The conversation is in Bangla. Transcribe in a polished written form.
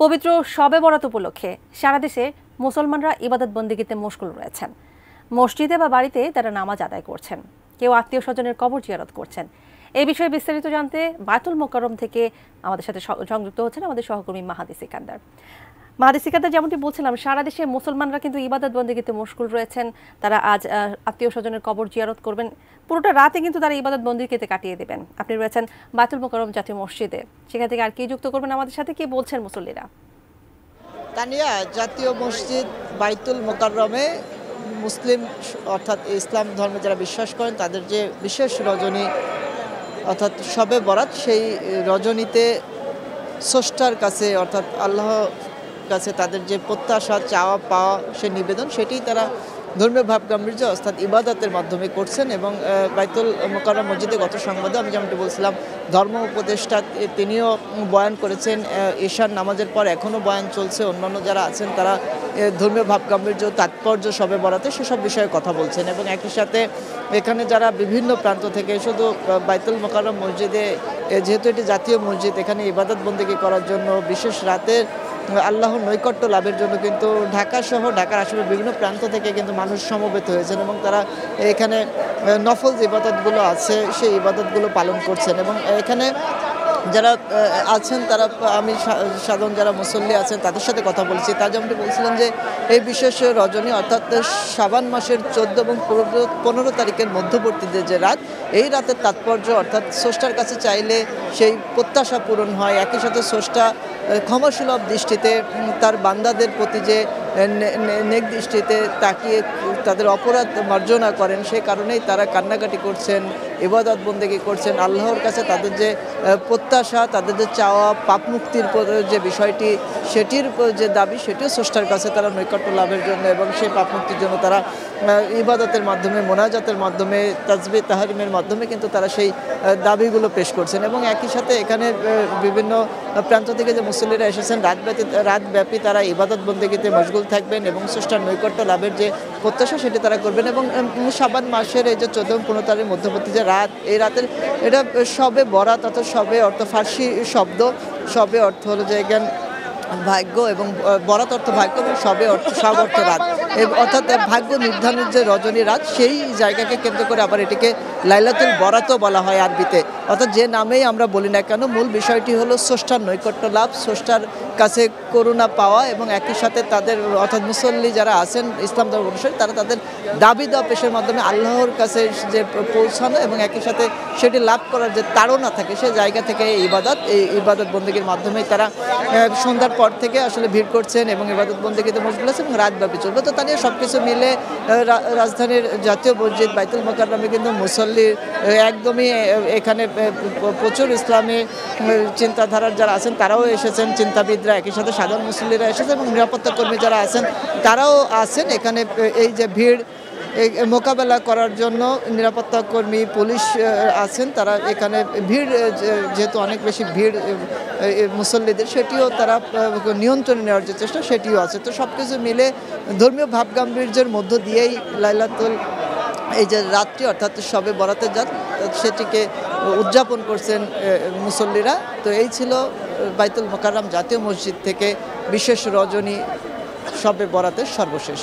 পবিত্র শবে বরাত উপলক্ষে সারা দেশে মুসলমানরা ইবাদত বন্দেগীতে মশগুল রয়েছেন। মসজিদে বা বাড়িতে তারা নামাজ আদায় করছেন, কেউ আত্মীয় স্বজনের কবর জিয়ারত করছেন। এই বিষয়ে বিস্তারিত জানতে বায়তুল মোকাররম থেকে আমাদের সাথে সংযুক্ত হচ্ছেন আমাদের সহকর্মী মাহাদি সিকান্দার। মাহাদি সিকান্দার, যেমনটি বলছিলাম, সারা দেশে মুসলমানরা কিন্তু ইবাদত বন্দেগীতে মশগুল রয়েছেন। তারা আজ আত্মীয় স্বজনের কবর জিয়ারত করবেন, পুরোটা রাতে কিন্তু তারা ইবাদত বন্দেগীতে কাটিয়ে দেবেন। আপনি রয়েছেন বায়তুল মোকাররম জাতীয় মসজিদে, সেখান থেকে আর কি যুক্ত করবেন আমাদের সাথে, কি বলছেন মুসল্লিরা? তানিয়া, জাতীয় মসজিদ বায়তুল মোকাররমে মুসলিম অর্থাৎ ইসলাম ধর্মে যারা বিশ্বাস করেন তাদের যে বিশেষ রজনী অর্থাৎ শবে বরাত, সেই রজনীতে স্রষ্টার কাছে অর্থাৎ আল্লাহর কাছে তাদের যে প্রত্যাশা, চাওয়া পাওয়া, সে নিবেদন, সেটি তারা ধর্মীয় ভাব গাম্ভীর্য অর্থাৎ ইবাদতের মাধ্যমে করছেন। এবং বায়তুল মোকাররম মসজিদে গত সংবাদে আমি যেমনটি বলছিলাম, ধর্ম উপদেষ্টা তিনিও বয়ান করেছেন। ঈশার নামাজের পর এখনও বয়ান চলছে। অন্যান্য যারা আছেন তারা ধর্মীয় ভাব গাম্ভীর্য, তাৎপর্য শবে বরাতে সেসব বিষয়ে কথা বলছেন। এবং একই সাথে এখানে যারা বিভিন্ন প্রান্ত থেকে, শুধু বায়তুল মোকাররম মসজিদে যেহেতু এটি জাতীয় মসজিদ, এখানে ইবাদত বন্দেগী করার জন্য বিশেষ রাতের আল্লাহর নৈকট্য লাভের জন্য কিন্তু ঢাকা সহ ঢাকার আশেপাশে বিভিন্ন প্রান্ত থেকে কিন্তু মানুষ সমবেত হয়েছেন এবং তারা এখানে নফল যে ইবাদতগুলো আছে সেই ইবাদতগুলো পালন করছেন। এবং এখানে যারা আছেন তারা, আমি সাধারণ যারা মুসল্লি আছেন তাদের সাথে কথা বলছি, তারা যেমনটি বলছিলেন যে এই বিশেষ রজনী অর্থাৎ শাবান মাসের 14 এবং 15 তারিখের মধ্যবর্তী যে রাত, এই রাতের তাৎপর্য অর্থাৎ স্রষ্টার কাছে চাইলে সেই প্রত্যাশা পূরণ হয়। একই সাথে স্রষ্টা ক্ষমাসুলভ দৃষ্টিতে তার বান্দাদের প্রতি যে নেক দৃষ্টিতে তাকিয়ে তাদের অপরাধ মার্জনা করেন, সেই কারণেই তারা কান্নাকাটি করছেন, ইবাদত বন্দেগী করছেন। আল্লাহর কাছে তাদের যে প্রত্যাশা, তাদের যে চাওয়া, পাপ মুক্তির যে বিষয়টি, সেটির যে দাবি, সেটিও স্রষ্টার কাছে তারা নৈকট্য লাভের জন্য এবং সেই পাপ মুক্তির জন্য তারা ইবাদতের মাধ্যমে, মোনাজাতের মাধ্যমে, তাজবিহ তাহরিমের মাধ্যমে কিন্তু তারা সেই দাবিগুলো পেশ করছেন। এবং একই সাথে এখানে বিভিন্ন প্রান্ত থেকে যে মুসল্লিরা এসেছেন, রাতব্যাপী তারা ইবাদত বন্দেগীতে মশগুল থাকবেন এবং স্রষ্টার নৈকট্য লাভের যে প্রত্যাশা সেটি তারা করবেন। এবং শাবান মাসের এই যে 14 এবং 15 তারিখের মধ্যবর্তী যে রাত, এই রাতের এটা শবে বরাত অর্থাৎ শবে অর্থ ফার্সি শব্দ। শবে অর্থ হলো যে জ্ঞান, ভাগ্য, এবং বরাত অর্থ ভাগ্য, এবং শবে অর্থ সব অর্থ রাত, অর্থাৎ ভাগ্য নির্ধারণের যে রজনী রাত, সেই জায়গাকে কেন্দ্র করে আবার এটিকে লাইলাতুল বরাতও বলা হয় আরবিতে। অর্থাৎ যে নামেই আমরা বলি না কেন, মূল বিষয়টি হলো স্রষ্টার নৈকট্য লাভ, স্রষ্টার কাছে করুণা পাওয়া এবং একই সাথে তাদের অর্থাৎ মুসল্লি যারা আছেন ইসলাম ধর্ম অনুসারী, তারা তাদের দাবি দেওয়া পেশের মাধ্যমে আল্লাহর কাছে যে পৌঁছানো এবং একই সাথে সেটি লাভ করার যে তাড়না থাকে, সেই জায়গা থেকে এই ইবাদত বন্দেগীর মাধ্যমেই তারা সন্ধ্যার পর থেকে আসলে ভিড় করছেন এবং ইবাদত বন্দেগীতে মশগুল আছেন এবং রাতব্যাপী চলবে। তো তা নিয়ে সব কিছু মিলে রাজধানীর জাতীয় মসজিদ বায়তুল মোকাররমে কিন্তু মুসল্লির একদমই এখানে প্রচুর ইসলামী চিন্তাধারার যারা আছেন তারাও এসেছেন, চিন্তাবিদরা, একই সাথে সাধারণ মুসল্লিরা এসেছেন এবং নিরাপত্তা কর্মী যারা আছেন তারাও আছেন। এখানে এই যে ভিড় মোকাবেলা করার জন্য নিরাপত্তা কর্মী, পুলিশ আছেন, তারা এখানে ভিড় যেহেতু অনেক বেশি ভিড় মুসল্লিদের, সেটিও তারা নিয়ন্ত্রণে নেওয়ার যে চেষ্টা সেটিও আছে। তো সব কিছু মিলে ধর্মীয় ভাবগাম্ভীর্যের মধ্য দিয়েই লাইলাতুল এই যে রাত্রি অর্থাৎ শবে বরাতের রাত, সেটিকে উদযাপন করছেন মুসল্লিরা। তো এই ছিল বায়তুল মোকাররম জাতীয় মসজিদ থেকে বিশেষ রজনী শবে বরাতের সর্বশেষ।